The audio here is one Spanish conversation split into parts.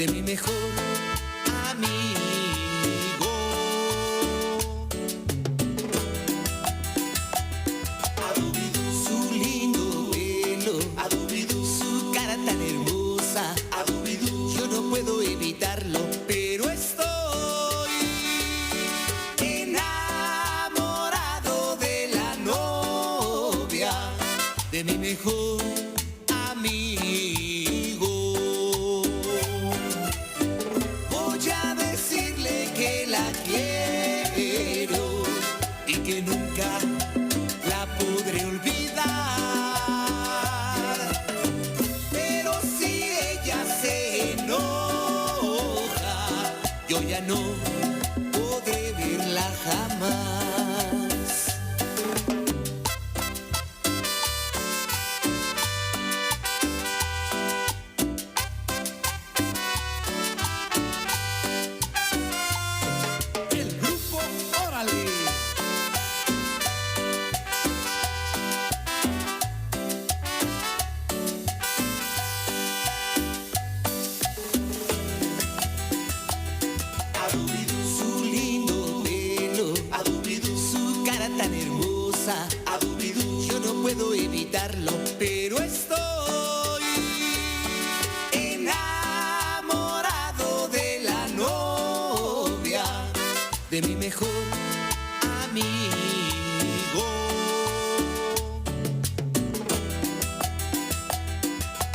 de mi mejor amigo. Adubidú, su lindo pelo, adubidú, su cara tan hermosa, adubidú, yo no puedo evitarlo, pero estoy enamorado de la novia de mi mejor amigo. Voy a decirle que la quiero y que nunca la podré olvidar. Pero si ella se enoja, yo ya no podré verla jamás. El grupo Órale. Adubidú, su lindo pelo, adubidú, su cara tan hermosa, adubidú, yo no puedo evitarlo, pero estoy enamorado de la novia de mi mejor amigo.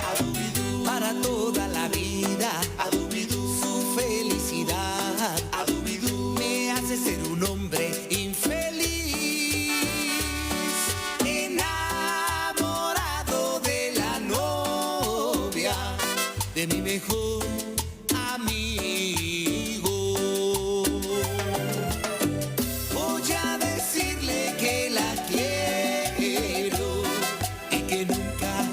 Adubidú, para toda la vida, adubidú, su felicidad, adubidú, me hace ser un hombre infeliz, enamorado de la novia de mi mejor amigo. Voy a decirle que la quiero y que nunca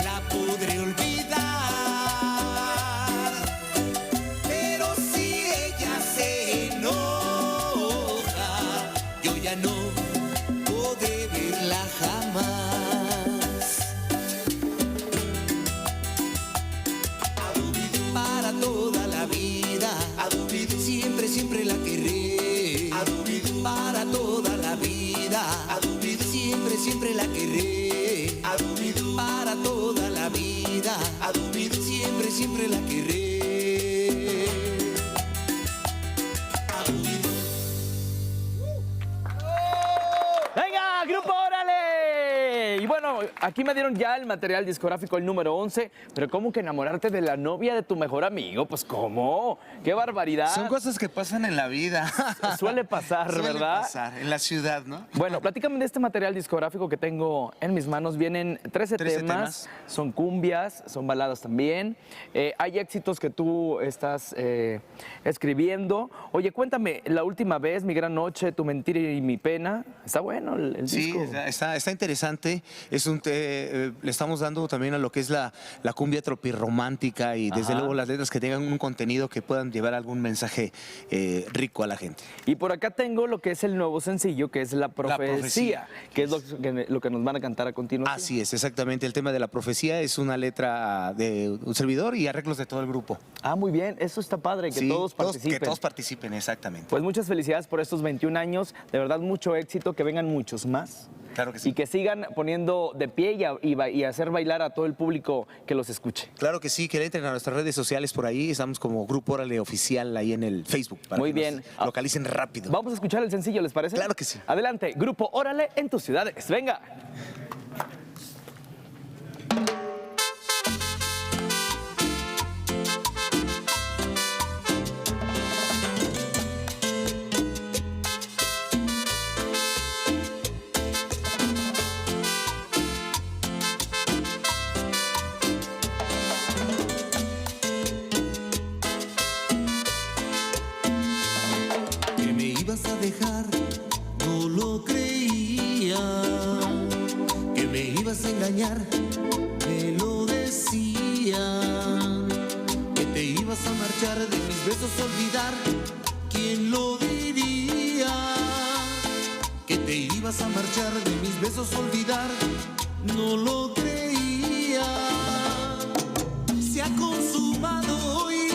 la podré olvidar. Pero si ella se enoja, yo ya no podré verla jamás. Adubidú, para toda la vida, adubidú, siempre, siempre la querré. Adubidú, para toda la vida, adubidú, siempre, siempre la querré. Adubidú, para toda la vida, adubidú, siempre, siempre la querré. Adubidú. ¡Venga, Grupo Órale! Y bueno, aquí me dieron ya el material discográfico, el número 11, pero ¿cómo que enamorarte de la novia de tu mejor amigo? Pues ¿cómo? ¡Qué barbaridad! Son cosas que pasan en la vida. Suele pasar, Suele ¿verdad? pasar, en la ciudad, ¿no? Bueno, platícame de este material discográfico que tengo en mis manos. Vienen 13 temas, son cumbias, son baladas también. Hay éxitos que tú estás escribiendo. Oye, cuéntame, la última vez, Mi Gran Noche, Tu Mentira y Mi Pena. Está bueno el Sí, disco. está interesante. Le estamos dando también a lo que es la cumbia tropirromántica y desde Ajá. luego las letras que tengan un contenido que puedan llevar algún mensaje rico a la gente. Y por acá tengo lo que es el nuevo sencillo, que es La Profecía, que es lo que nos van a cantar a continuación. Así es, exactamente. El tema de la profecía es una letra de un servidor y arreglos de todo el grupo. Ah, muy bien, eso está padre, que Sí, todos participen. Que todos participen, exactamente. Pues muchas felicidades por estos 21 años, de verdad mucho éxito, que vengan muchos más. Claro que sí. Y que sigan poniendo de pie y hacer bailar a todo el público que los escuche. Claro que sí, que le entren a nuestras redes sociales por ahí. Estamos como Grupo Órale Oficial ahí en el Facebook. Para Muy que bien. nos localicen rápido. Vamos a escuchar el sencillo, ¿les parece? Claro que sí. Adelante, Grupo Órale en tus ciudades. Venga. Que me ibas a dejar, no lo creía. Que me ibas a engañar, me lo decían. Que te ibas a marchar, de mis besos olvidar, ¿quién lo diría? Que te ibas a marchar, de mis besos olvidar, no lo creía. Se ha consumado hoy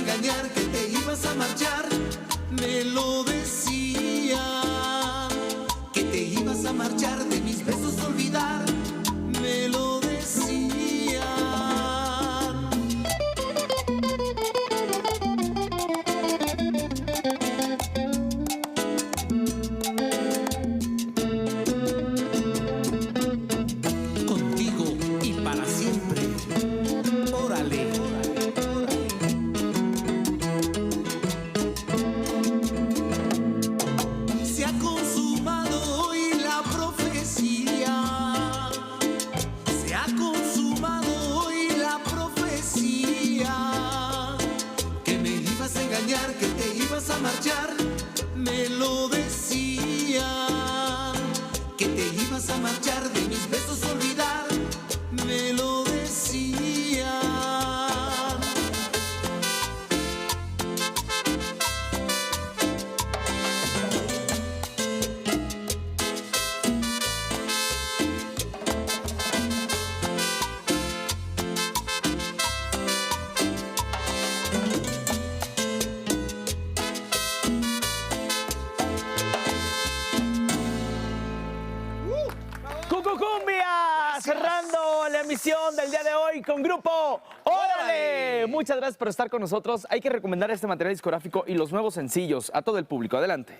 engañar, que te ibas a marchar. Me lo decían, que te ibas a marchar, de mis besos olvidar. Me lo decían. Contigo y para siempre. Órale. Se ha consumado hoy la profecía. Se ha consumado hoy la profecía. Que me ibas a engañar, que te ibas a marchar. Me lo decían. Que te ibas a marchar, de mis besos olvidar. Me lo decían. Cucucumbia, cerrando la emisión del día de hoy con Grupo Órale. Muchas gracias por estar con nosotros. Hay que recomendar este material discográfico y los nuevos sencillos a todo el público. Adelante.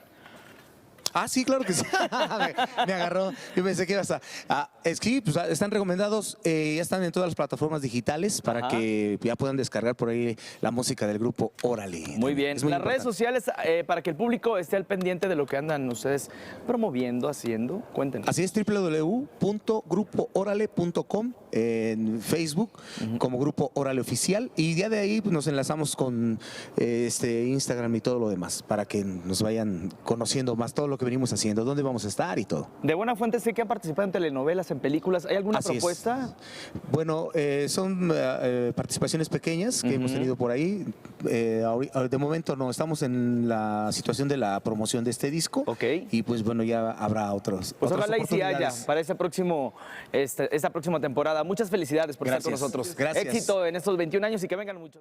Ah, sí, claro que sí. Me agarró. Yo pensé que ibas a... es que pues, están recomendados, ya están en todas las plataformas digitales para Ajá. que ya puedan descargar por ahí la música del grupo Órale. Muy bien. Es muy Las redes importante. sociales, para que el público esté al pendiente de lo que andan ustedes promoviendo, haciendo. Cuéntenos. Así es, www.grupoorale.com en Facebook como Grupo Órale Oficial, y ya de ahí pues, nos enlazamos con Instagram y todo lo demás para que nos vayan conociendo más todo lo que venimos haciendo, dónde vamos a estar y todo. De buena fuente sé que han participado en telenovelas, en películas. ¿Hay alguna Así es. propuesta? Bueno, son participaciones pequeñas que hemos tenido por ahí. De momento no, estamos en la situación de la promoción de este disco. Ok. Y pues bueno, ya habrá otros. Pues otras ojalá y sí haya oportunidades. para esta próxima temporada. Muchas felicidades por estar con Gracias. nosotros. Gracias. Éxito en estos 21 años y que vengan muchos.